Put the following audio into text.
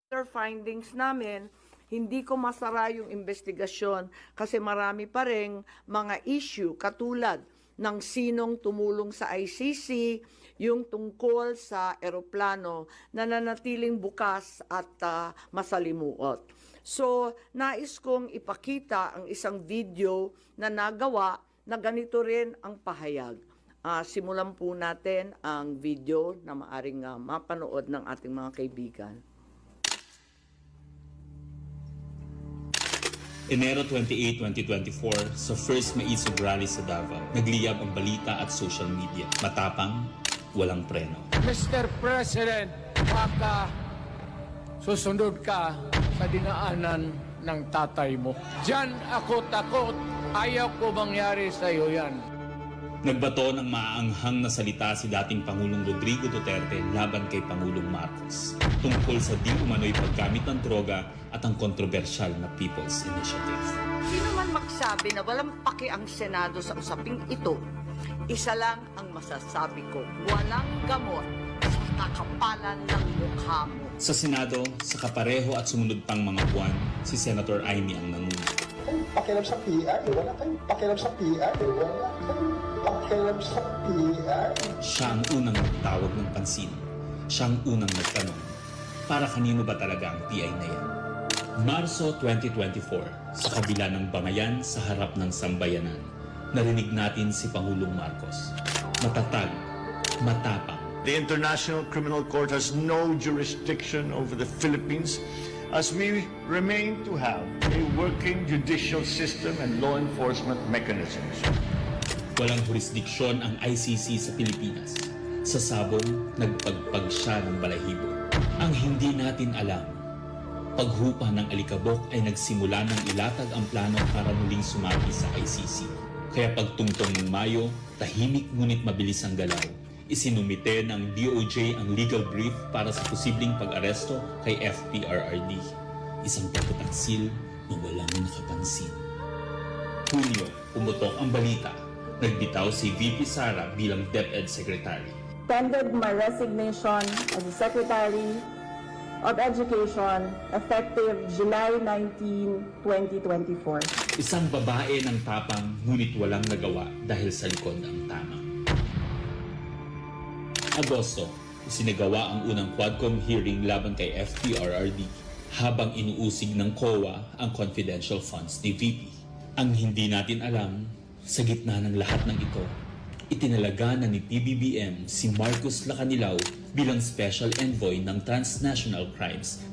findings namin, hindi ko masara yung investigasyon kasi marami pa ring mga issue katulad ng sinong tumulong sa ICC, yung tungkol sa eroplano na nanatiling bukas at masalimuot. So, nais kong ipakita ang isang video na nagawa na ganito rin ang pahayag. Simulan po natin ang video na maaring mapanood ng ating mga kaibigan. Enero 28, 2024, sa first Maisog Rally sa Davao, nagliyab ang balita at social media. Matapang, walang preno. Mr. President, baka susunod ka sa dinaanan ng tatay mo. Diyan ako takot. Ayaw ko mangyari sa iyo yan. Nagbato ng maaanghang na salita si dating Pangulong Rodrigo Duterte laban kay Pangulong Marcos tungkol sa di umano'y paggamit ng droga at ang kontrobersyal na People's Initiative. Sino man magsabi na walang paki ang Senado sa usaping ito, isa lang ang masasabi ko, walang gamot sa kakapalan ng mukha mo. Sa Senado, sa kapareho at sumunod pang mga buwan, si Senator Amy ang nanuna. Pakialam sa PR, wala tayong pakialam sa PR, wala tayong pakialam sa PR. Siya ang unang nagtawag ng pansin. Siya ang unang nagtanong, para kanino ba talaga ang PI na yan? Marso 2024, sa kabila ng bangayan sa harap ng sambayanan, narinig natin si Pangulong Marcos. Matatag, matapang. The International Criminal Court has no jurisdiction over the Philippines as we remain to have a working judicial system and law enforcement mechanisms. Walang jurisdiksyon ang ICC sa Pilipinas. Sa sabong, nagpagpag siya ng balahibo. Ang hindi natin alam, paghupa ng alikabok ay nagsimula ng ilatag ang plano para muling sumagi sa ICC. Kaya pagtungtong ng Mayo, tahimik ngunit mabilis ang galaw. Isinumite ng DOJ ang legal brief para sa posibleng pag-aresto kay FPRRD. Isang pagtataksil na walang nakapansin. Hunyo, pumutok ang balita. Nagbitaw si VP Sara bilang DepEd Secretary. Tendered my resignation as the Secretary of Education effective July 19, 2024. Isang babae ng tapang ngunit walang nagawa dahil sa likod ang tama. Agosto, isinagawa ang unang Quadcom hearing laban kay FPRRD habang inuusig ng COA ang confidential funds ni VP. Ang hindi natin alam, sa gitna ng lahat ng ito, itinalaga na ni PBBM si Marcos Lacanilaw bilang Special Envoy ng Transnational Crimes